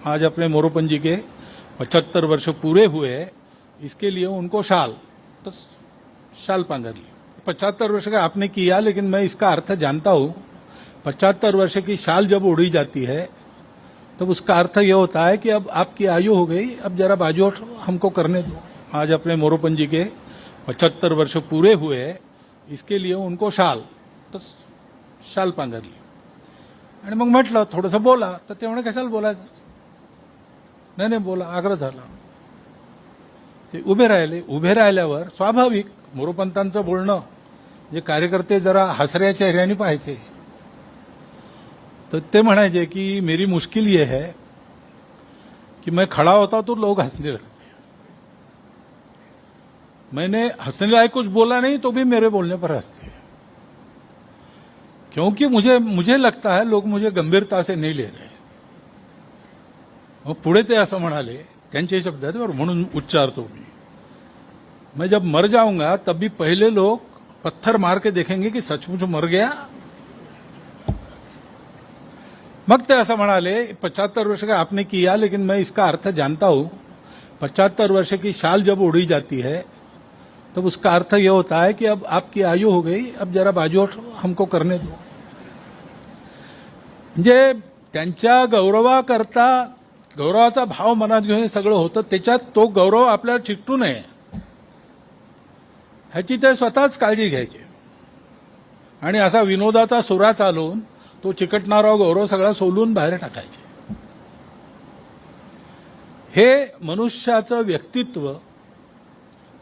आज अपने मोरोपंत जी के 75 वर्ष पूरे हुए, इसके लिए उनको शाल, तो शाल पांगर ली। 75 वर्ष का आपने किया, लेकिन मैं इसका अर्थ जानता हूं। 75 वर्ष की शाल जब उड़ी जाती है तब उसका अर्थ यह होता है कि अब आपकी आयु हो गई, अब जरा बाजू हमको करने दो। आज अपने मोरोपंत जी के 75 वर्ष पूरे हुए, इसके लिए उनको शाल, तो शाल पांघरली। आणि मग म्हटलं थोडंसं बोला, तर ते म्हणे कशाला बोलायचं, नाही बोला, आग्रह झाला। ते उभे राहिले। उभे राहिल्यावर स्वाभाविक मोरोपंतांचं बोलणं जे कार्यकर्ते जरा हसऱ्या चेहऱ्याने पाहायचे, तर ते म्हणायचे की मेरी मुश्किल ये है कि मैं खड़ा होता तो लोग हंसने लगते, मैंने हंसने लायक कुछ बोला नहीं तो भी मेरे बोलने पर हंसते, क्योंकि मुझे लगता है लोग मुझे गंभीरता से नहीं ले रहे। मग पुढे ते असं म्हणाले, त्यांचे शब्द आहेत और म्हणून उच्चारतो मैं जब मर जाऊंगा तब भी पहले लोग पत्थर मार के देखेंगे कि सचमुच मर गया। मग ते असं म्हणाले, 75 वर्ष का आपने किया, लेकिन मैं इसका अर्थ जानता हूं। 75 वर्ष की शाल जब उड़ी जाती है तब उसका अर्थ यह होता है कि अब आपकी आयु हो गई, अब जरा बाजू हमको करने दो। म्हणजे त्यांच्या गौरवाकरता गौरवाचा भाव मनात घेऊन हे सगळं होतं, त्याच्यात तो गौरव आपल्याला चिकटू नये ह्याची ते स्वतःच काळजी घ्यायचे आणि असा विनोदाचा सुरा चालवून तो चिकटणारा गौरव सगळा सोलून बाहेर टाकायचे। हे मनुष्याचं व्यक्तित्व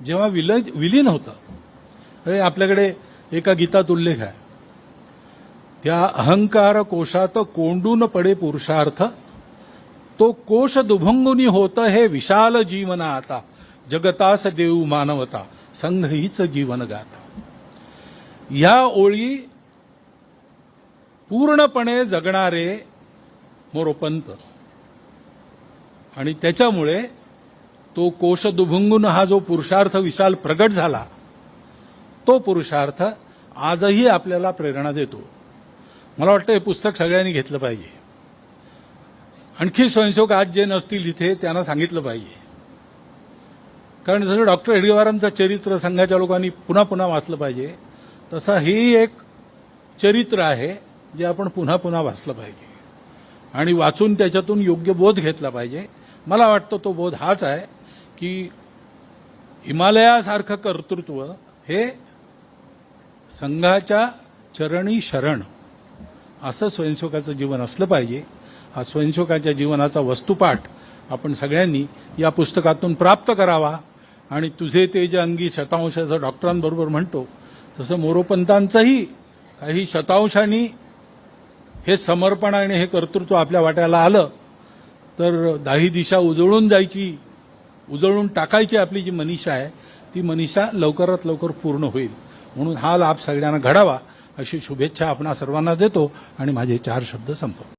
जेव्हा विलीन होतं, आपल्याकडे एका गीतात उल्लेख आहे, त्या अहंकार कोशात कोंडून पडे पुरुषार्थ, तो कोश दुभंगुनी होत हे विशाल जीवना आता, जगतास देऊ मानवता संघ हीच जीवन गाथा। या ओळी पूर्णपणे जगणारे मोरोपंत, आणि त्याच्यामुळे तो कोश दुभंगून हा जो पुरुषार्थ विशाल प्रगट झाला, तो पुरुषार्थ आजही आपल्याला प्रेरणा देतो। मला वाटतं हे पुस्तक सगळ्यांनी घेतलं पाहिजे। आणखी स्वयंसेवक आज जे नसतील इथे त्यांना सांगितलं पाहिजे, कारण जसं डॉक्टर हेडगेवारांचं चरित्र संघाच्या लोकांनी पुन्हा पुन्हा वाचलं पाहिजे, तसं ही एक चरित्र आहे जे आपण पुन्हा पुन्हा वाचलं पाहिजे आणि वाचून त्याच्यातून योग्य बोध घेतला पाहिजे। मला वाटतं तो बोध हाच आहे की हिमालयासारखं कर्तृत्व हे संघाच्या चरणी शरण असं स्वयंसेवकाचं जीवन असलं पाहिजे। हा स्वयंसेवकाच्या जीवनाचा वस्तुपाठ आपण सगळ्यांनी या पुस्तकातून प्राप्त करावा आणि तुझे तेज अंगी शतांशाचं डॉक्टरांबरोबर म्हणतो तसं मोरोपंतांचंही काही शतांशांनी हे समर्पण आणि हे कर्तृत्व आपल्या वाट्याला आलं तर दाही दिशा उजळून टाकायची आपली जी मनीषा आहे ती मनीषा लवकरात लवकर पूर्ण होईल। म्हणून हा लाभ सगळ्यांना घडावा अशी शुभेच्छा आपणा सर्वांना देतो आणि माझे 4 शब्द संपवतो।